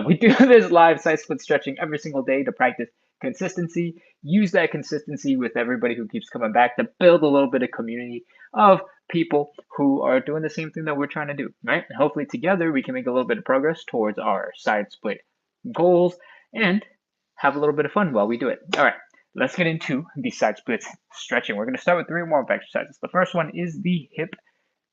We do this live side split stretching every single day to practice consistency. Use that consistency with everybody who keeps coming back to build a little bit of community of people who are doing the same thing that we're trying to do, right? And hopefully together we can make a little bit of progress towards our side split goals and have a little bit of fun while we do it. All right, let's get into the side splits stretching. We're going to start with 3 warm-up exercises. The first one is the hip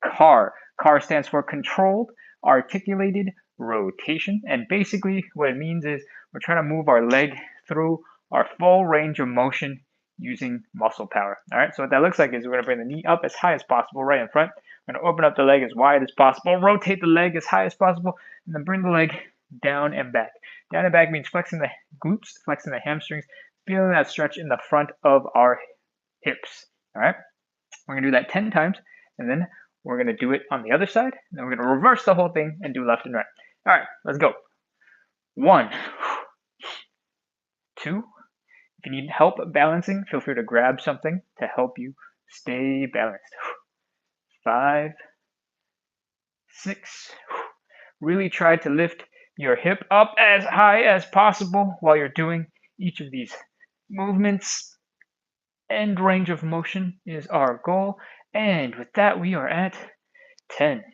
CAR. CAR stands for controlled articulated rotation, and basically what it means is we're trying to move our leg through our full range of motion using muscle power. All right, so what that looks like is we're going to bring the knee up as high as possible right in front. We're going to open up the leg as wide as possible, rotate the leg as high as possible, and then bring the leg down and back. Down and back means flexing the glutes, flexing the hamstrings, feeling that stretch in the front of our hips. All right, we're going to do that 10 times, and then we're going to do it on the other side, and then we're going to reverse the whole thing and do left and right. All right, let's go. 1, 2. If you need help balancing, feel free to grab something to help you stay balanced. 5, 6. Really try to lift your hip up as high as possible while you're doing each of these movements. End range of motion is our goal. And with that, we are at 10.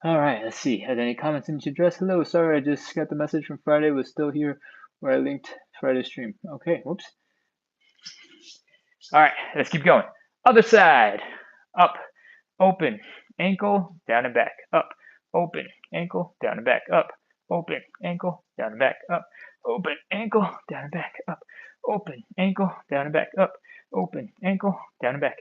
All right, let's see. Has any comments in to address? Hello, sorry, I just got the message from Friday, was still here where I linked Friday's stream. Okay, whoops. All right, let's keep going. Other side. Up, open, ankle, down and back. Up, open, ankle, down and back. Up, open, ankle, down and back. Up, open, ankle, down and back. Up, open, ankle, down and back. Up, open, ankle, down and back.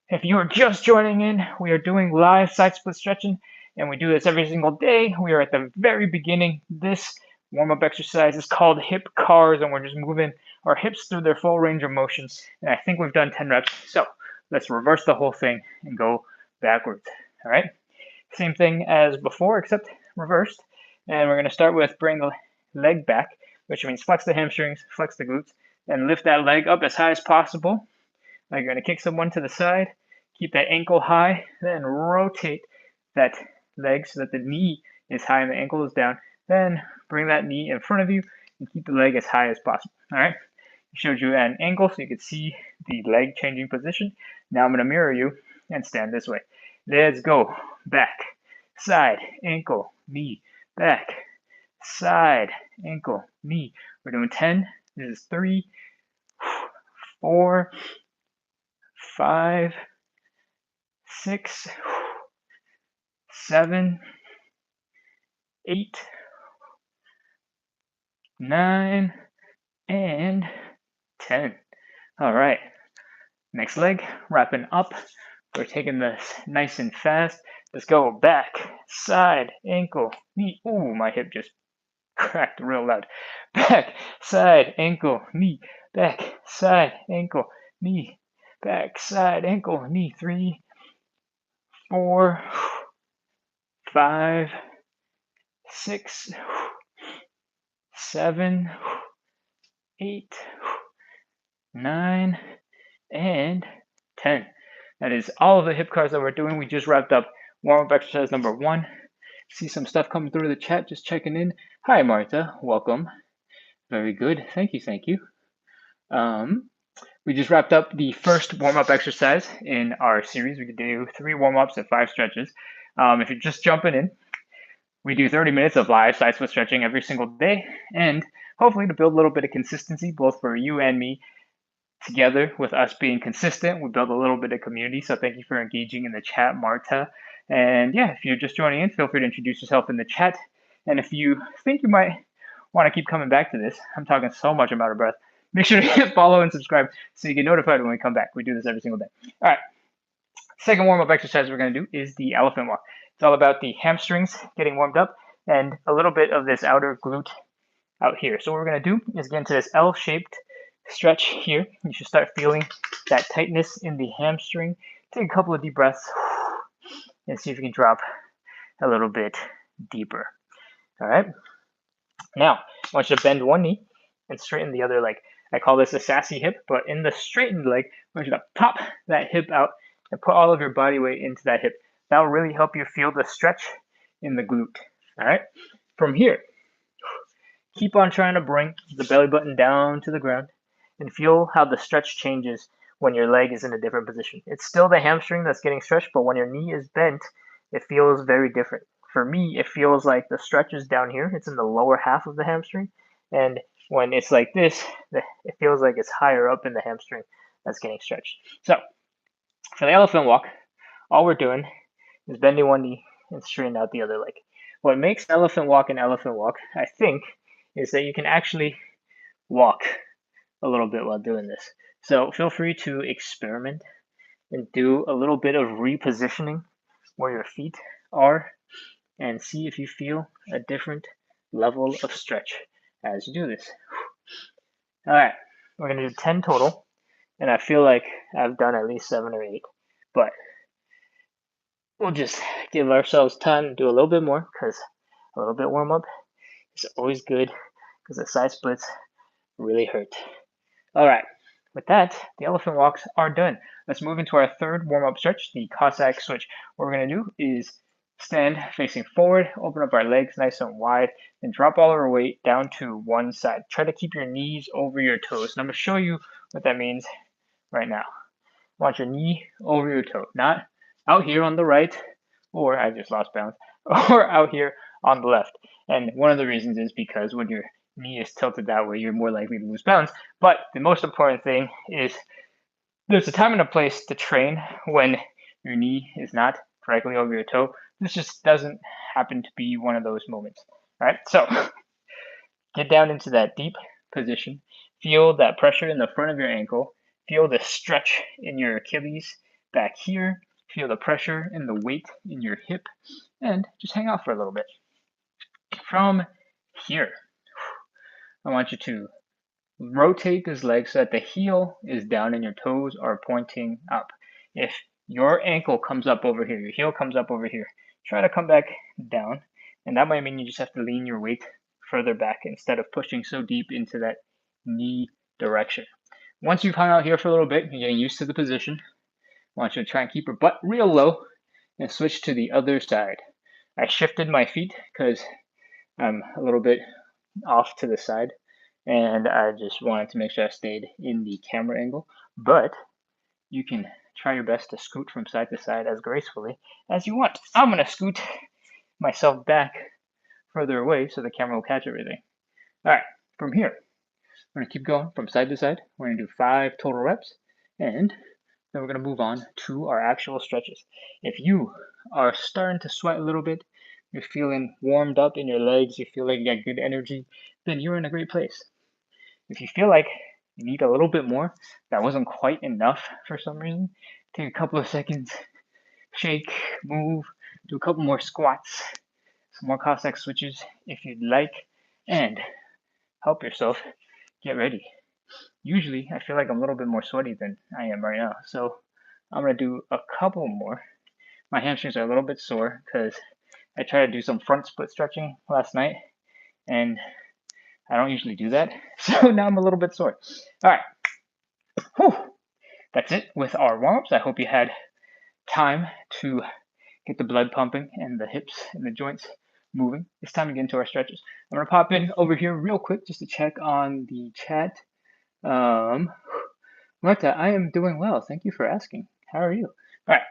If you are just joining in, we are doing live side split stretching, and we do this every single day. We are at the very beginning. This warm-up exercise is called hip CARs, and we're just moving our hips through their full range of motion. And I think we've done 10 reps. So let's reverse the whole thing and go backwards. All right. Same thing as before, except reversed. And we're going to start with bring the leg back, which means flex the hamstrings, flex the glutes, and lift that leg up as high as possible. Now you're going to kick someone to the side, keep that ankle high, then rotate that leg so that the knee is high and the ankle is down. Then bring that knee in front of you and keep the leg as high as possible. All right. I showed you at an angle so you could see the leg changing position. Now I'm going to mirror you and stand this way. Let's go. Back, side, ankle, knee, back, side, ankle, knee. We're doing 10. This is 3, 4, 5, 6, 7, 8, 9, and 10. All right. Next leg, wrapping up. We're taking this nice and fast. Let's go back, side, ankle, knee. Ooh, my hip just cracked real loud. Back, side, ankle, knee. Back, side, ankle, knee. Back, side, ankle, knee. 3, 4, 5, 6, 7, 8, 9, and 10. That is all of the hip CARs that we're doing. We just wrapped up warm-up exercise number 1. See some stuff coming through the chat, just checking in. Hi, Martha. Welcome. Very good. Thank you. Thank you. We just wrapped up the first warm-up exercise in our series. We could do 3 warm-ups and 5 stretches. If you're just jumping in, we do 30 minutes of live side split stretching every single day, and hopefully to build a little bit of consistency, both for you and me. Together with us being consistent, we build a little bit of community. So thank you for engaging in the chat, Marta. And yeah, if you're just joining in, feel free to introduce yourself in the chat. And if you think you might want to keep coming back to this, I'm talking so much, I'm out of breath. Make sure to hit follow and subscribe so you get notified when we come back. We do this every single day. All right. Second warm-up exercise we're going to do is the elephant walk. It's all about the hamstrings getting warmed up and a little bit of this outer glute out here. So what we're going to do is get into this L-shaped stretch here. You should start feeling that tightness in the hamstring. Take a couple of deep breaths and see if you can drop a little bit deeper. All right. Now, I want you to bend one knee and straighten the other leg. I call this a sassy hip, but in the straightened leg, I want you to pop that hip out and put all of your body weight into that hip. That will really help you feel the stretch in the glute. All right. From here, Keep on trying to bring the belly button down to the ground and feel how the stretch changes when your leg is in a different position. It's still the hamstring that's getting stretched, but when your knee is bent, it feels very different. For me, it feels like the stretch is down here. It's in the lower half of the hamstring. And when it's like this, it feels like it's higher up in the hamstring that's getting stretched. So for the elephant walk, all we're doing is bending one knee and straightening out the other leg. What makes elephant walk an elephant walk, I think, is that you can actually walk a little bit while doing this. So feel free to experiment and do a little bit of repositioning where your feet are and see if you feel a different level of stretch as you do this. All right, we're going to do 10 total, and I feel like I've done at least 7 or 8, but we'll just give ourselves time to do a little bit more because a little bit warm up is always good because the side splits really hurt. All right, with that, the elephant walks are done. Let's move into our third warm-up stretch, the Cossack switch. What we're going to do is stand facing forward, open up our legs nice and wide, and drop all of our weight down to one side. Try to keep your knees over your toes. And I'm going to show you what that means right now. I want your knee over your toe, not out here on the right, or I just lost balance, or out here on the left. And one of the reasons is because when your knee is tilted that way, you're more likely to lose balance. But the most important thing is there's a time and a place to train when your knee is not directly over your toe. This just doesn't happen to be one of those moments. All right, so get down into that deep position. Feel that pressure in the front of your ankle. Feel the stretch in your Achilles back here. Feel the pressure and the weight in your hip. And just hang out for a little bit. From here, I want you to rotate this leg so that the heel is down and your toes are pointing up. If your ankle comes up over here, your heel comes up over here, try to come back down. And that might mean you just have to lean your weight further back instead of pushing so deep into that knee direction. Once you've hung out here for a little bit, you're getting used to the position. I want you to try and keep your butt real low and switch to the other side. I shifted my feet because I'm a little bit off to the side and I just wanted to make sure I stayed in the camera angle, but you can try your best to scoot from side to side as gracefully as you want. I'm going to scoot myself back further away so the camera will catch everything. All right, from here, we're going to keep going from side to side. We're going to do 5 total reps, and then we're going to move on to our actual stretches. If you are starting to sweat a little bit, you're feeling warmed up in your legs, you feel like you got good energy, then you're in a great place. If you feel like you need a little bit more, that wasn't quite enough for some reason, take a couple of seconds, shake, move, do a couple more squats, some more Cossack switches if you'd like, and help yourself get ready. Usually, I feel like I'm a little bit more sweaty than I am right now, so I'm going to do a couple more. My hamstrings are a little bit sore because I tried to do some front split stretching last night, and I don't usually do that, so now I'm a little bit sore. All right, whew. That's it with our warm-ups. I hope you had time to get the blood pumping and the hips and the joints moving. It's time to get into our stretches. I'm going to pop in over here real quick just to check on the chat. Marta, I am doing well. Thank you for asking. How are you? All right.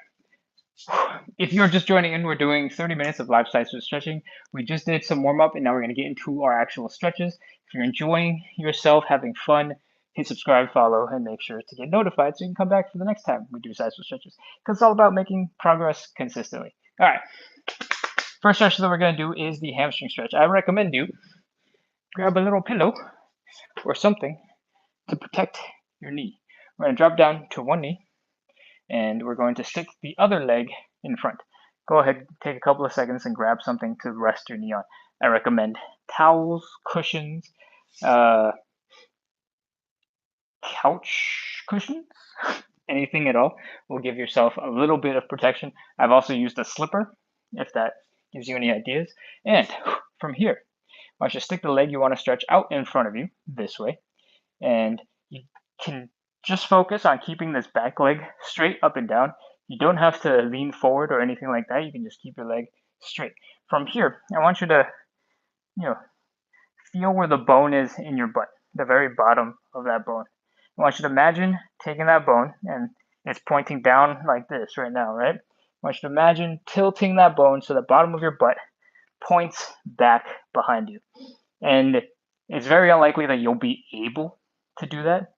If you're just joining in, we're doing 30 minutes of live side stretching. We just did some warm up and now we're going to get into our actual stretches. If you're enjoying yourself, having fun, hit subscribe, follow, and make sure to get notified so you can come back for the next time we do side stretches because it's all about making progress consistently. All right. First stretch that we're going to do is the hamstring stretch. I recommend you grab a little pillow or something to protect your knee. We're going to drop down to one knee and we're going to stick the other leg in front. Go ahead, take a couple of seconds and grab something to rest your knee on. I recommend towels, cushions, couch cushions, anything at all will give yourself a little bit of protection. I've also used a slipper, if that gives you any ideas. And from here, I want you to stick the leg you want to stretch out in front of you this way. And you can just focus on keeping this back leg straight up and down. You don't have to lean forward or anything like that. You can just keep your leg straight. From here, I want you to, feel where the bone is in your butt, the very bottom of that bone. I want you to imagine taking that bone, and it's pointing down like this right now, right? I want you to imagine tilting that bone so the bottom of your butt points back behind you. And it's very unlikely that you'll be able to do that,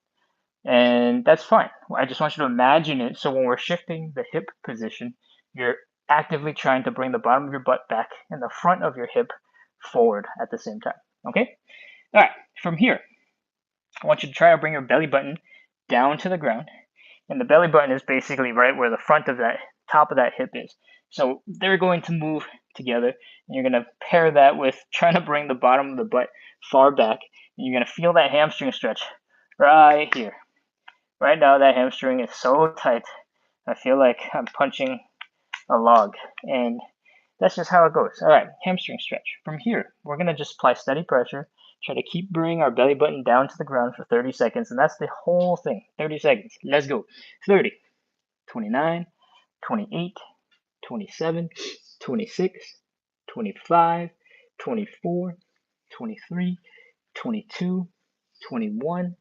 and that's fine. I just want you to imagine it, so when we're shifting the hip position, you're actively trying to bring the bottom of your butt back and the front of your hip forward at the same time, okay? All right, from here, I want you to try to bring your belly button down to the ground, and the belly button is basically right where the front of that top of that hip is. So they're going to move together, and you're going to pair that with trying to bring the bottom of the butt far back, and you're going to feel that hamstring stretch right here. Right now, that hamstring is so tight, I feel like I'm punching a log, and that's just how it goes. All right, hamstring stretch. From here, we're going to just apply steady pressure, try to keep bringing our belly button down to the ground for 30 seconds, and that's the whole thing. 30 seconds. Let's go. 30, 29, 28, 27, 26, 25, 24, 23, 22, 21,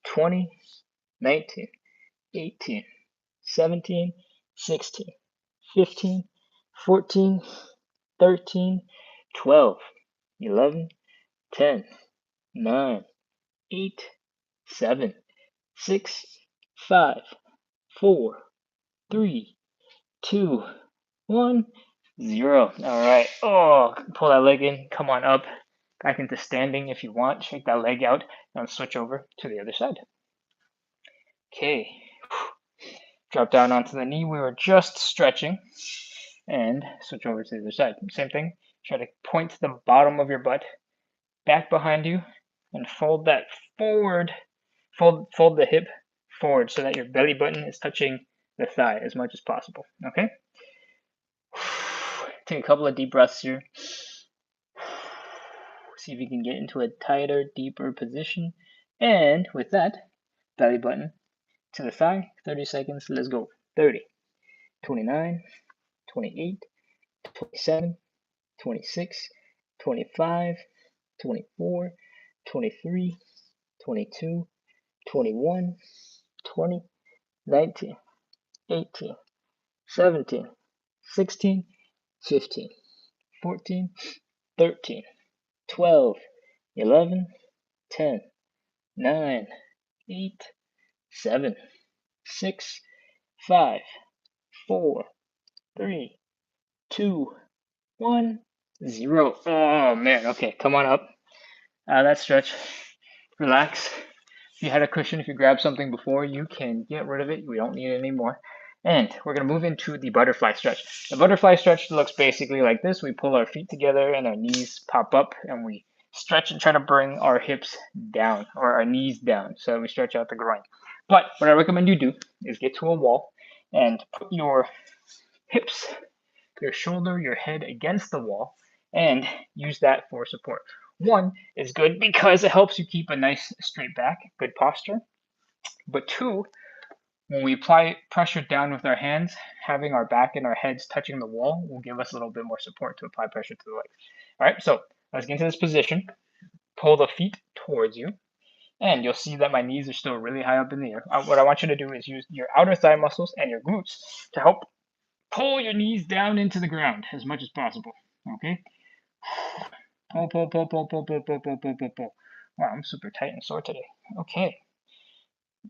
20, 19, 18, 17, 16, 15, 14, 13, 12, 11, 10, 9, 8, 7, 6, 5, 4, 3, 2, 1, 0. All right. Oh, pull that leg in. Come on up. Back into standing if you want. Shake that leg out and switch over to the other side. Okay. Drop down onto the knee. We were just stretching. And switch over to the other side. Same thing. Try to point the bottom of your butt back behind you and fold that forward. Fold the hip forward so that your belly button is touching the thigh as much as possible. Okay? Take a couple of deep breaths here. See if you can get into a tighter, deeper position. And with that, belly button to the thigh. 30 seconds. Let's go. 30, 29, 28, 27, 26, 25, 24, 23, 22, 21, 20, 19, 18, 17, 16, 15, 14, 13, 12, 11, 10, 9, 8, 7, 6, 5, 4, 3, 2, 1, 0. Oh man, okay, come on up. That stretch. Relax. If you had a cushion, if you grabbed something before, you can get rid of it. We don't need it anymore. And we're going to move into the butterfly stretch. The butterfly stretch looks basically like this. We pull our feet together and our knees pop up, and we stretch and try to bring our hips down, or our knees down, so we stretch out the groin. But what I recommend you do is get to a wall and put your hips, your shoulder, your head against the wall, and use that for support. One is good because it helps you keep a nice straight back, good posture. But two, when we apply pressure down with our hands, having our back and our heads touching the wall will give us a little bit more support to apply pressure to the legs. All right, so let's get into this position. Pull the feet towards you, and you'll see that my knees are still really high up in the air. What I want you to do is use your outer thigh muscles and your glutes to help pull your knees down into the ground as much as possible. Okay? Pull, pull, pull, pull, pull, pull, pull, pull, pull, pull, pull. Wow, I'm super tight and sore today. Okay.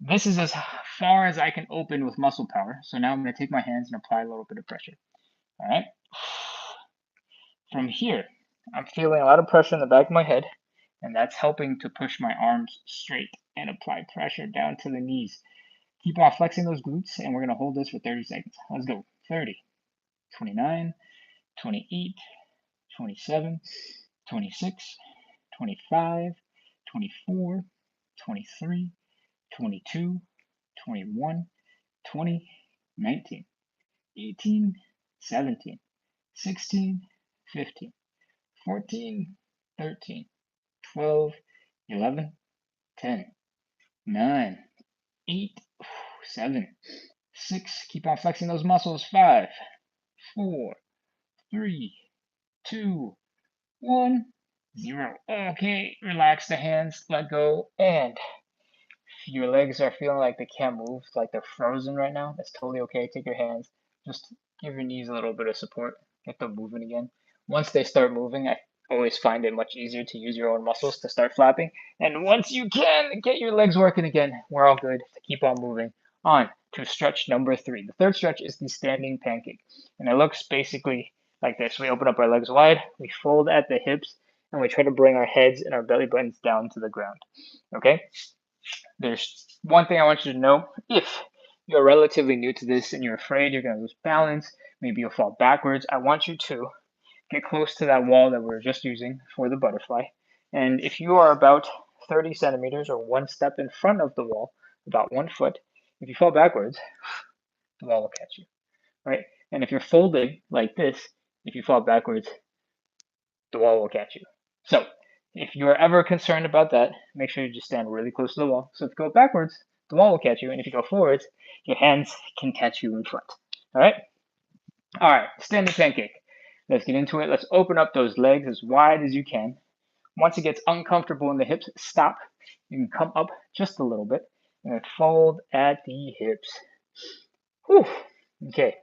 This is as far as I can open with muscle power. So now I'm going to take my hands and apply a little bit of pressure. All right. From here, I'm feeling a lot of pressure in the back of my head, and that's helping to push my arms straight and apply pressure down to the knees. Keep on flexing those glutes, and we're going to hold this for 30 seconds. Let's go. 30, 29, 28, 27, 26, 25, 24, 23, 22, 21, 20, 19, 18, 17, 16, 15, 14, 13, 12, 11, 10, 9, 8, 7, 6. Keep on flexing those muscles. 5, 4, 3, 2, 1, 0. Okay, relax the hands, let go, and your legs are feeling like they can't move, like they're frozen right now. That's totally okay. Take your hands, just give your knees a little bit of support, get them moving again. Once they start moving, I always find it much easier to use your own muscles to start flapping. And once you can get your legs working again, we're all good to keep on moving. On to stretch number 3. The third stretch is the standing pancake. And it looks basically like this. We open up our legs wide, we fold at the hips, and we try to bring our heads and our belly buttons down to the ground. Okay? There's one thing I want you to know. If you're relatively new to this and you're afraid you're going to lose balance, maybe you'll fall backwards, I want you to get close to that wall that we were just using for the butterfly. And if you are about 30 centimeters or one step in front of the wall, about 1 foot, if you fall backwards, the wall will catch you, right? And if you're folded like this, if you fall backwards, the wall will catch you. So if you're ever concerned about that, make sure you just stand really close to the wall. So if you go backwards, the wall will catch you. And if you go forwards, your hands can catch you in front. All right? All right, standing pancake. Let's get into it. Let's open up those legs as wide as you can. Once it gets uncomfortable in the hips, stop. You can come up just a little bit and then fold at the hips. Whew. Okay.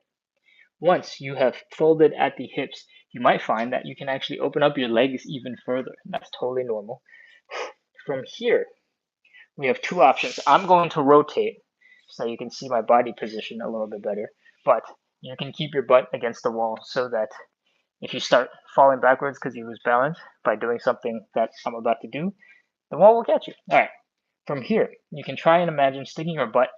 Once you have folded at the hips, you might find that you can actually open up your legs even further. That's totally normal. From here, we have 2 options. I'm going to rotate so you can see my body position a little bit better, but you can keep your butt against the wall so that if you start falling backwards because you lose balance by doing something that I'm about to do, the wall will catch you. All right. From here, you can try and imagine sticking your butt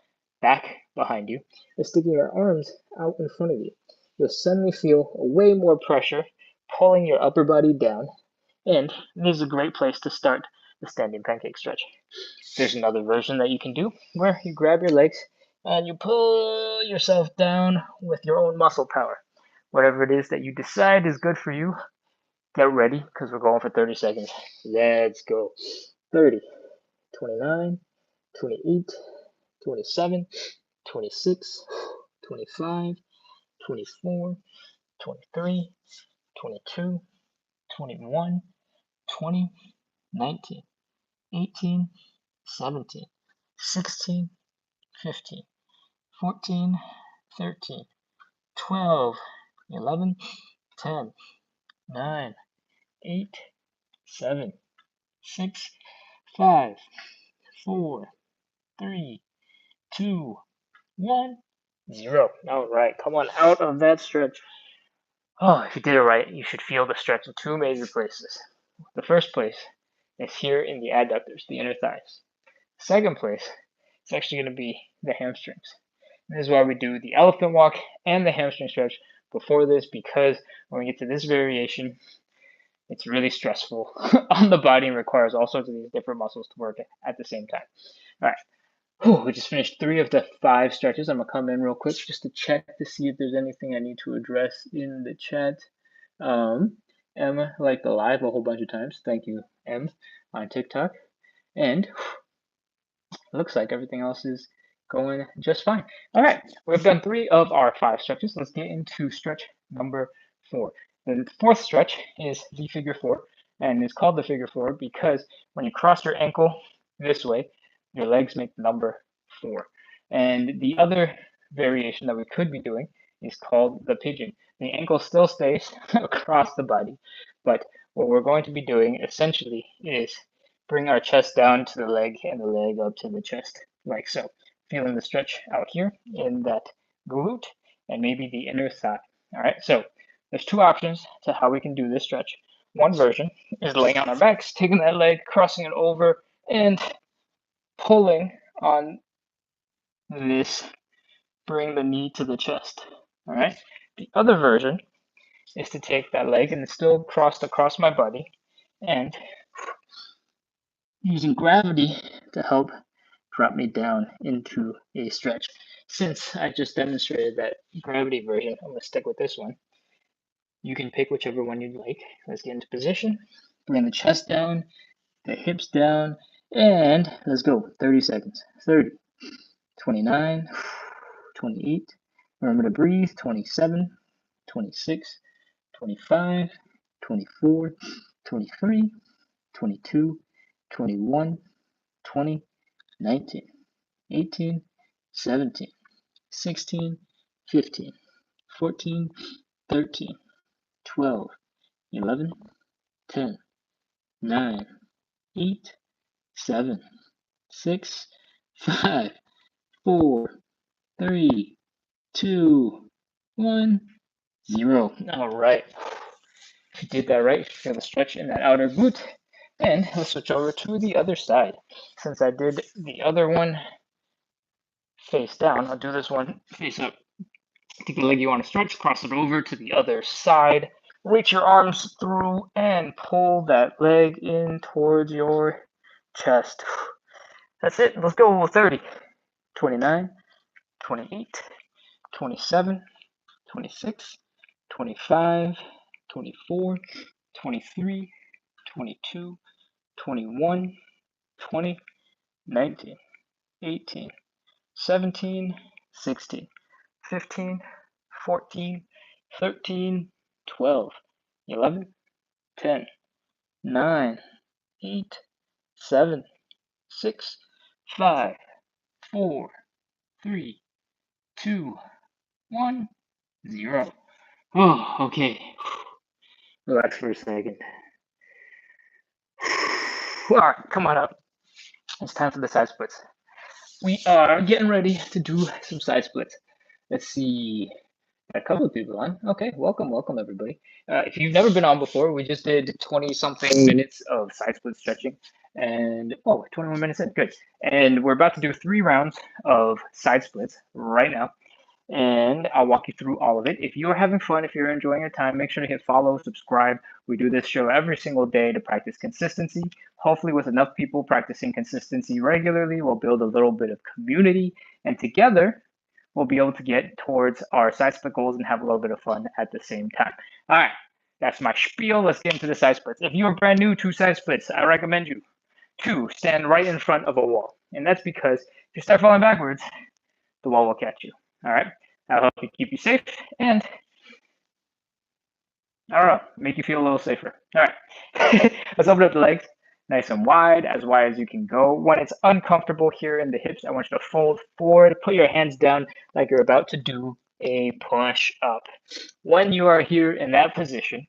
back behind you and sticking your arms out in front of you. You'll suddenly feel way more pressure pulling your upper body down, and this is a great place to start the standing pancake stretch. There's another version that you can do where you grab your legs and you pull yourself down with your own muscle power. Whatever it is that you decide is good for you, get ready because we're going for 30 seconds. Let's go. 30, 29, 28, 27, 26, 25, 24, 23, 22, 21, 20, 19, 18, 17, 16, 15, 14, 13, 12, 11, 10, 9, 8, 7, 6, 5, 4, 3, 2, 1, 0. All right, come on out of that stretch. Oh, if you did it right, you should feel the stretch in 2 major places. The first place is here in the adductors, the inner thighs. Second place is actually going to be the hamstrings. This is why we do the elephant walk and the hamstring stretch before this, because when we get to this variation, it's really stressful on the body and requires all sorts of these different muscles to work at the same time. All right. Whew, we just finished 3 of the 5 stretches. I'm gonna come in real quick just to check to see if there's anything I need to address in the chat. Emma liked the live a whole bunch of times. Thank you, Em, on TikTok. And looks like everything else is going just fine. All right, we've done 3 of our 5 stretches. Let's get into stretch number 4. The 4th stretch is the figure 4, and it's called the figure 4 because when you cross your ankle this way, your legs make the number 4. And the other variation that we could be doing is called the pigeon. The ankle still stays across the body, but what we're going to be doing essentially is bring our chest down to the leg and the leg up to the chest, like so. Feeling the stretch out here in that glute and maybe the inner thigh. All right, so there's 2 options to how we can do this stretch. One version is laying on our backs, taking that leg, crossing it over, and pulling on this, bring the knee to the chest. All right, the other version is to take that leg and it's still crossed across my body and using gravity to help drop me down into a stretch. Since I just demonstrated that gravity version, I'm going to stick with this one. You can pick whichever one you'd like. Let's get into position. Bring the chest down, the hips down, and let's go. 30 seconds. 30, 29, 28. Remember to breathe. 27, 26, 25, 24, 23, 22, 21, 20, 19, 18, 17, 16, 15, 14, 13, 12, 11, 10, 9, 8, 7, 6, 5, 4, 3, 2, 1, 0. All right. If you did that right, you feel the stretch in that outer glute. And let's switch over to the other side. Since I did the other one face down, I'll do this one face up. Take the leg you want to stretch, cross it over to the other side. Reach your arms through and pull that leg in towards your chest. That's it. Let's go 30, 29, 28, 27, 26, 25, 24, 23, 22, 21, 20, 19, 18, 17, 16, 15, 14, 13, 12, 11, 10, 9, 8, 7, 6, 5, 4, 3, 2, 1, 0. Oh, okay. Relax for a second. All right, come on up. It's time for the side splits. We are getting ready to do some side splits. Let's see. A couple of people on. Okay, welcome everybody. If you've never been on before, we just did 20 something minutes of side split stretching, and 21 minutes in, good. And we're about to do 3 rounds of side splits right now, and I'll walk you through all of it. If you're having fun, if you're enjoying your time, make sure to hit follow, subscribe. We do this show every single day to practice consistency. Hopefully, with enough people practicing consistency regularly, we'll build a little bit of community, and together we'll be able to get towards our side split goals and have a little bit of fun at the same time. All right, that's my spiel. Let's get into the side splits. If you're brand new to side splits, I recommend you to stand right in front of a wall. And that's because if you start falling backwards, the wall will catch you. All right, that'll help you keep you safe and I don't know, make you feel a little safer. All right, let's open up the legs nice and wide as you can go. When it's uncomfortable here in the hips, I want you to fold forward, put your hands down like you're about to do a push up. When you are here in that position,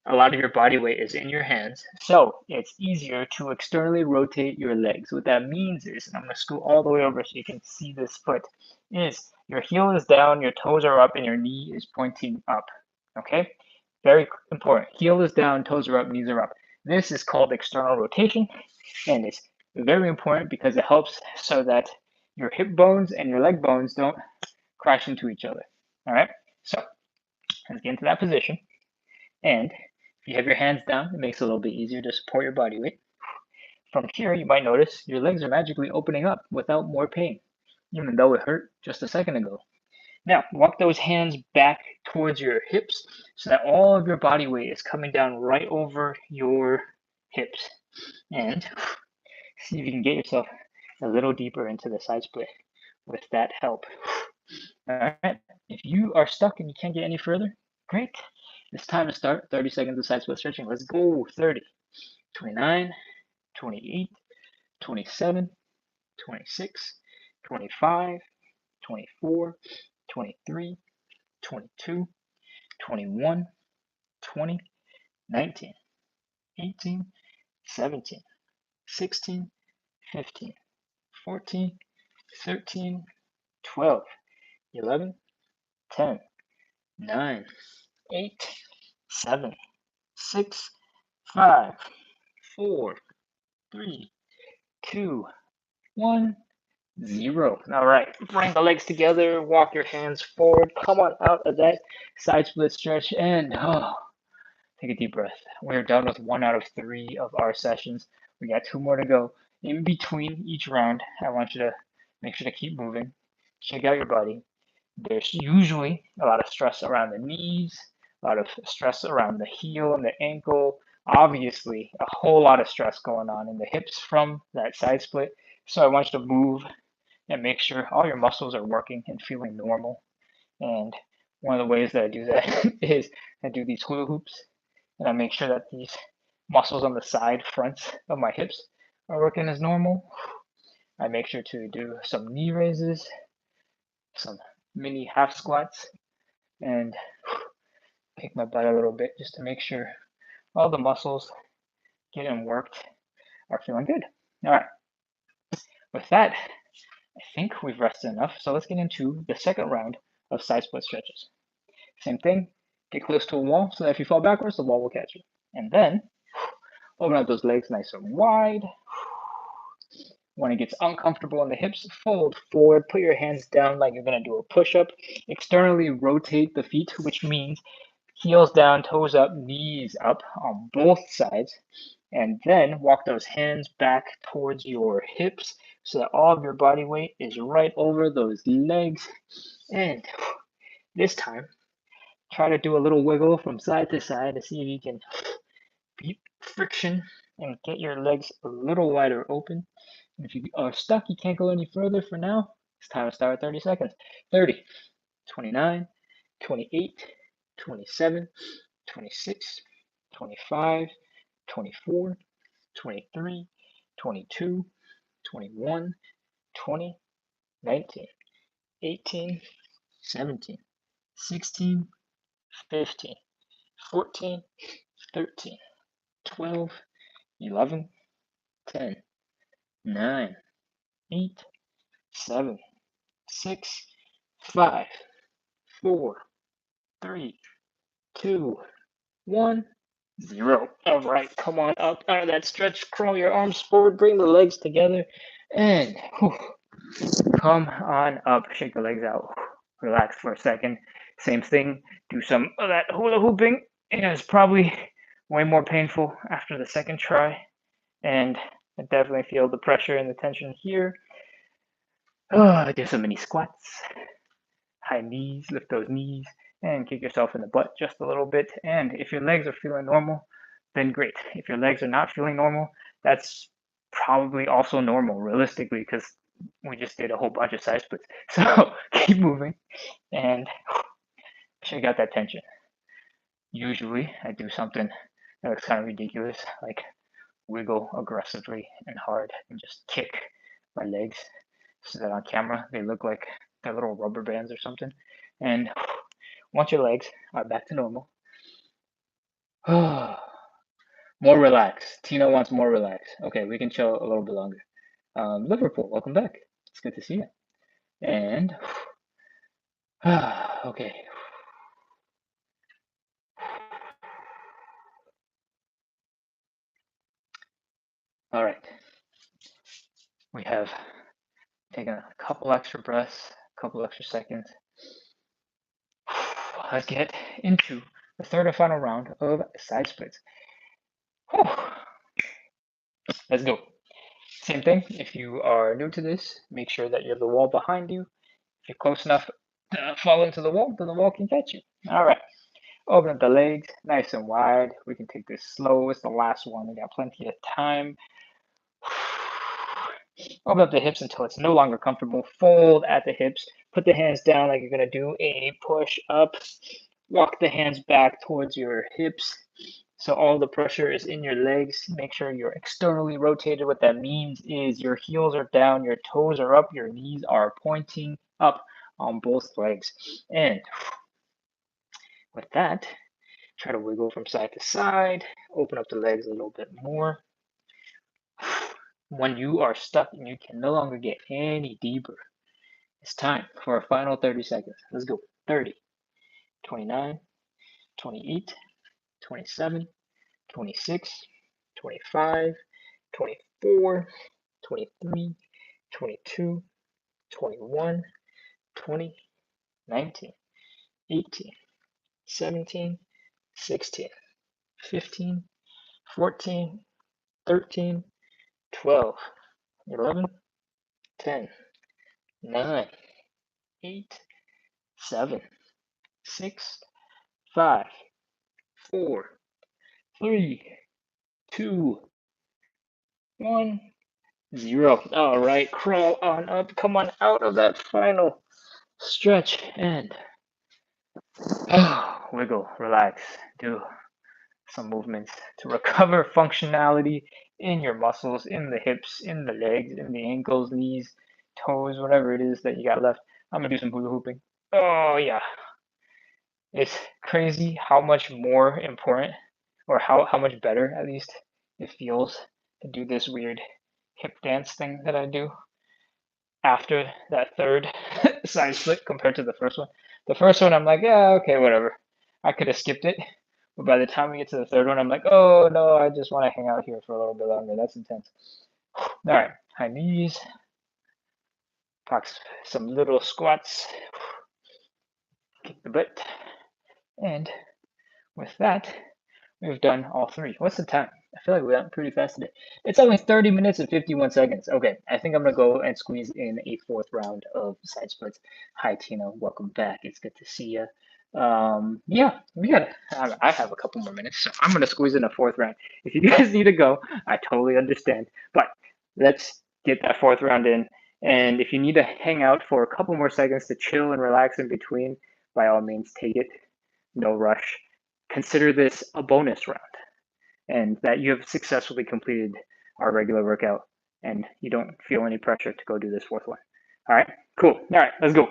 a lot of your body weight is in your hands, so it's easier to externally rotate your legs. What that means is, and I'm going to scoot all the way over so you can see this foot, is your heel is down, your toes are up, and your knee is pointing up. Okay? Very important. Heel is down, toes are up, knees are up. This is called external rotation, and it's very important because it helps so that your hip bones and your leg bones don't crash into each other. All right? So let's get into that position. And if you have your hands down, it makes it a little bit easier to support your body weight. From here, you might notice your legs are magically opening up without more pain, even though it hurt just a second ago. Now, walk those hands back towards your hips so that all of your body weight is coming down right over your hips. And see if you can get yourself a little deeper into the side split with that help. All right, if you are stuck and you can't get any further, great. It's time to start 30 seconds of side split stretching. Let's go. 30, 29, 28, 27, 26, 25, 24, 23, 22, 21, 20, 19, 18, 17, 16, 15, 14, 13, 12, 11, 10, 9, 8, 7, 6, 5, 4, 3, 2, 1, 0. All right, bring the legs together, walk your hands forward, come on out of that side split stretch, and take a deep breath. We're done with 1 out of 3 of our sessions. We got 2 more to go. In between each round, I want you to make sure to keep moving, shake out your body. There's usually a lot of stress around the knees, a lot of stress around the heel and the ankle, obviously a whole lot of stress going on in the hips from that side split. So I want you to move and make sure all your muscles are working and feeling normal. And one of the ways that I do that is I do these hula hoops, and I make sure that these muscles on the side fronts of my hips are working as normal. I make sure to do some knee raises, some mini half squats, and kick my butt a little bit just to make sure all the muscles getting worked are feeling good. All right, with that, I think we've rested enough, so let's get into the second round of side split stretches. Same thing, get close to a wall so that if you fall backwards, the wall will catch you. And then open up those legs nice and wide. When it gets uncomfortable in the hips, fold forward, put your hands down like you're gonna do a push-up. Externally rotate the feet, which means heels down, toes up, knees up on both sides. And then walk those hands back towards your hips so that all of your body weight is right over those legs. And this time, try to do a little wiggle from side to side to see if you can beat friction and get your legs a little wider open. And if you are stuck, you can't go any further for now, it's time to start 30 seconds. 30, 29, 28, 27, 26, 25, 24, 23, 22, 21, 20, 19, 18, 17, 16, 15, 14, 13, 12, 11, 10, 9, 8, 7, 6, 5, 4, 3, 2, 1, 0. All right, come on up out of that stretch. Crawl your arms forward, bring the legs together, and come on up. Shake the legs out. Relax for a second. Same thing. Do some of that hula hooping. It is probably way more painful after the second try, and I definitely feel the pressure and the tension here. Do some mini squats. High knees, lift those knees, and kick yourself in the butt just a little bit. And if your legs are feeling normal, then great. If your legs are not feeling normal, that's probably also normal, realistically, because we just did a whole bunch of side splits. So keep moving and shake out that tension. Usually, I do something that looks kind of ridiculous, like wiggle aggressively and hard and just kick my legs so that on camera they look like they're little rubber bands or something. And once your legs are back to normal, more relaxed. Tina wants more relaxed. Okay, we can chill a little bit longer. Liverpool, welcome back. It's good to see you. And okay. All right. We have taken a couple extra breaths, a couple extra seconds. Let's get into the third and final round of side splits. Let's go. Same thing. If you are new to this, make sure that you have the wall behind you. If you're close enough to fall into the wall, then the wall can catch you. All right. Open up the legs nice and wide. We can take this slow. It's the last one. We got plenty of time. Open up the hips until it's no longer comfortable. Fold at the hips. Put the hands down like you're going to do a push up. Walk the hands back towards your hips. So all the pressure is in your legs. Make sure you're externally rotated. What that means is your heels are down, your toes are up, your knees are pointing up on both legs. And with that, try to wiggle from side to side. Open up the legs a little bit more. When you are stuck and you can no longer get any deeper, it's time for a final 30 seconds. Let's go. 30, 29, 28, 27, 26, 25, 24, 23, 22, 21, 20, 19, 18, 17, 16, 15, 14, 13, 12, 11, 10, 9, 8, 7, 6, 5, 4, 3, 2, 1, 0. All right, crawl on up. Come on out of that final stretch and wiggle, relax, do some movements to recover functionality in your muscles, in the hips, in the legs, in the ankles, knees, toes, whatever it is that you got left. I'm gonna do some hula hooping. Oh yeah, it's crazy how much more important, or how much better at least, it feels to do this weird hip dance thing that I do after that third side split compared to the first one. The first one, I'm like, yeah, okay, whatever. I could have skipped it. But by the time we get to the third one, I'm like, oh no, I just want to hang out here for a little bit longer. That's intense. All right, high knees, box some little squats, kick the butt, and with that, we've done all three. What's the time? I feel like we went pretty fast today. It's only 30 minutes and 51 seconds. Okay, I think I'm gonna go and squeeze in a fourth round of side splits. Hi Tina, welcome back. It's good to see you. Yeah, I have a couple more minutes, so I'm gonna squeeze in a fourth round. If you guys need to go, I totally understand. But let's get that fourth round in. And if you need to hang out for a couple more seconds to chill and relax in between, by all means, take it. No rush. Consider this a bonus round, and that you have successfully completed our regular workout and you don't feel any pressure to go do this fourth one. All right, cool. All right, let's go.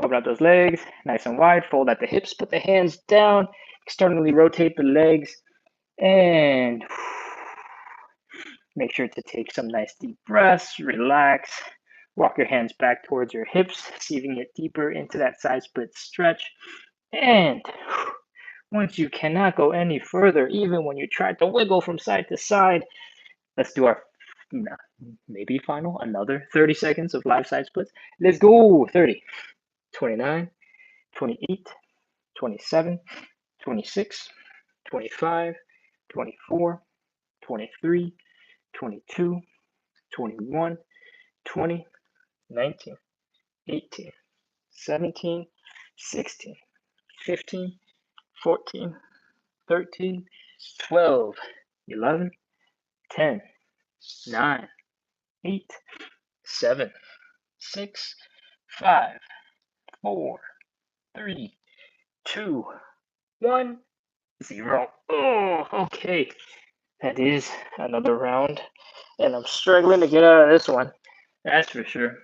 Open up those legs, nice and wide, fold at the hips, put the hands down, externally rotate the legs, and make sure to take some nice deep breaths, relax, walk your hands back towards your hips, seating it deeper into that side split stretch, and once you cannot go any further, even when you try to wiggle from side to side, let's do our maybe final, another 30 seconds of live side splits. Let's go. 30, 29, 28, 27, 26, 25, 24, 23, 22, 21, 20, 19, 18, 17, 16, 15, 14, 13, 12, 11, 10, 9, 8, 7, 6, 5, 4, 3, 2, 1, 0. Oh, okay. That is another round, and I'm struggling to get out of this one. That's for sure.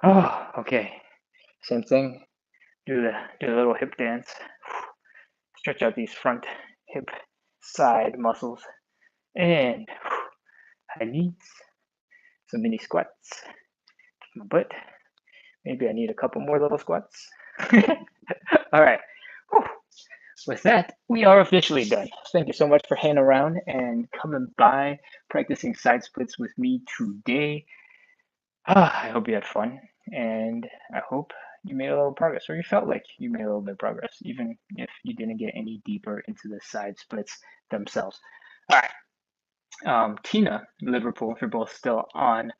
Oh, okay. Same thing. Do the little hip dance. Stretch out these front hip side muscles, and high knees. Some mini squats. My butt. Maybe I need a couple more little squats. All right. Whew. With that, we are officially done. Thank you so much for hanging around and coming by, practicing side splits with me today. I hope you had fun, and I hope you made a little progress, or you felt like you made a little bit of progress, even if you didn't get any deeper into the side splits themselves. All right. Tina, Liverpool, if you're both still on,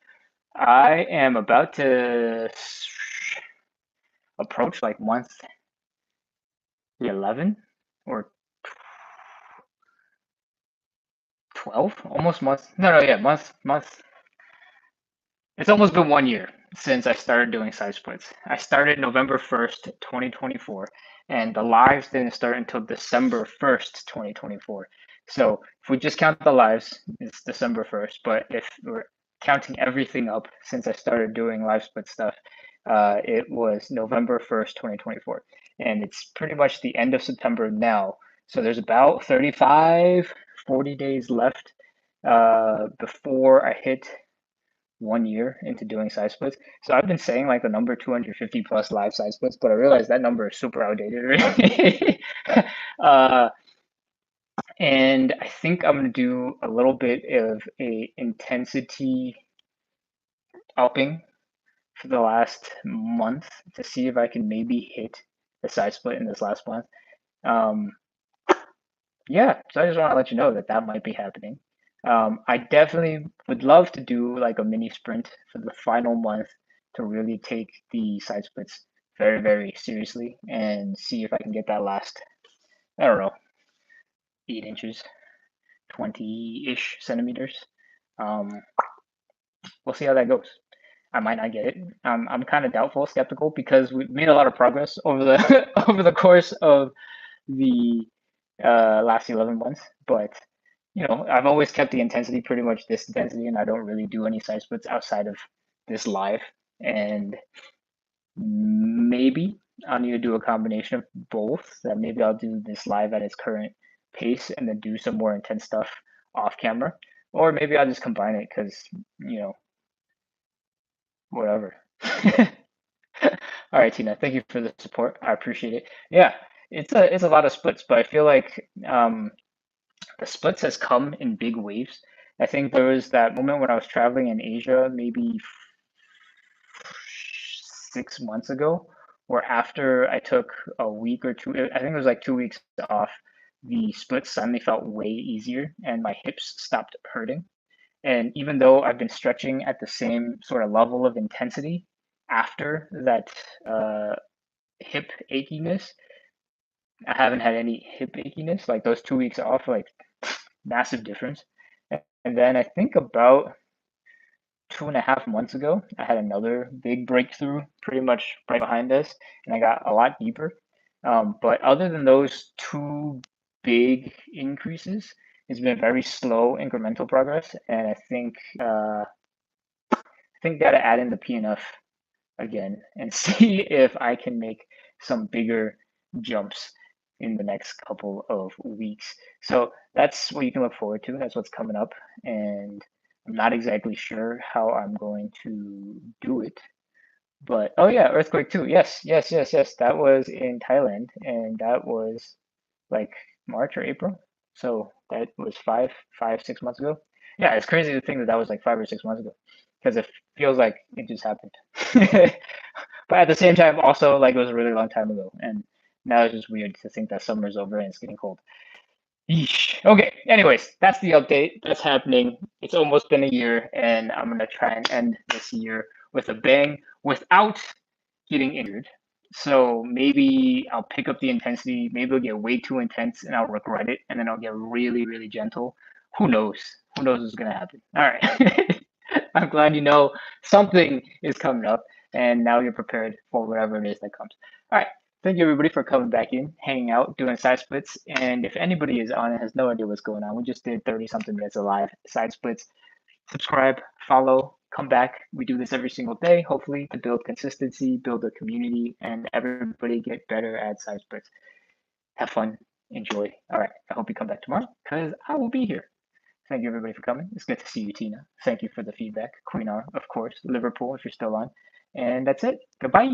I am about to approach like month 11 or 12, almost month. No, yeah, month. It's almost been 1 year since I started doing side splits. I started November 1st, 2024, and the lives didn't start until December 1st, 2024. So if we just count the lives, it's December 1st. But if we're counting everything up since I started doing live split stuff, it was November 1st, 2024. And it's pretty much the end of September now. So there's about 35, 40 days left before I hit 1 year into doing side splits. So I've been saying like the number 250 plus live side splits, but I realized that number is super outdated already. uh, and I think I'm gonna do a little bit of a intensity upping for the last month to see if I can maybe hit the side split in this last month. Um, yeah, so I just want to let you know that that might be happening. I definitely would love to do like a mini sprint for the final month to really take the side splits very, very seriously and see if I can get that last, I don't know, 8 inches, 20-ish centimeters. We'll see how that goes. I might not get it. I'm kind of doubtful, skeptical, because we've made a lot of progress over the over the course of the last 11 months, but I've always kept the intensity pretty much this intensity, and I don't really do any side splits outside of this live. And maybe I'll need to do a combination of both. That maybe I'll do this live at its current pace and then do some more intense stuff off camera, or maybe I'll just combine it because whatever. All right, Tina, thank you for the support. I appreciate it. Yeah, it's a lot of splits, but I feel like the splits has come in big waves. I think there was that moment when I was traveling in Asia, maybe 6 months ago, where after I took a week or two, I think it was like 2 weeks off, the splits suddenly felt way easier and my hips stopped hurting. And even though I've been stretching at the same sort of level of intensity after that uh, hip achiness, I haven't had any hip achiness. Like those 2 weeks off, like massive difference. And then I think about 2.5 months ago, I had another big breakthrough pretty much right behind this, and I got a lot deeper. But other than those two big increases, it's been very slow incremental progress, and I think gotta add in the PNF again and see if I can make some bigger jumps in the next couple of weeks. So that's what you can look forward to. That's what's coming up. And I'm not exactly sure how I'm going to do it. But oh yeah, earthquake too. Yes, yes, yes, yes. That was in Thailand and that was like March or April. So that was 6 months ago. Yeah, it's crazy to think that that was like 5 or 6 months ago because it feels like it just happened. But at the same time, also like it was a really long time ago, and now it's just weird to think that summer's over and it's getting cold. Yeesh. Okay. Anyways, that's the update. That's happening. It's almost been a year, and I'm gonna try and end this year with a bang without getting injured. So maybe I'll pick up the intensity. Maybe it'll get way too intense, and I'll regret it, and then I'll get really, really gentle. Who knows? Who knows what's gonna happen? All right. I'm glad you know something is coming up, and now you're prepared for whatever it is that comes. All right. Thank you everybody for coming back in, hanging out, doing side splits. And if anybody is on and has no idea what's going on, we just did 30 something minutes of live side splits. Subscribe, follow, come back. We do this every single day, hopefully to build consistency, build a community, and everybody get better at side splits. Have fun, enjoy. All right, I hope you come back tomorrow because I will be here. Thank you everybody for coming. It's good to see you, Tina. Thank you for the feedback. Queen R, of course. Liverpool, if you're still on. And that's it. Goodbye.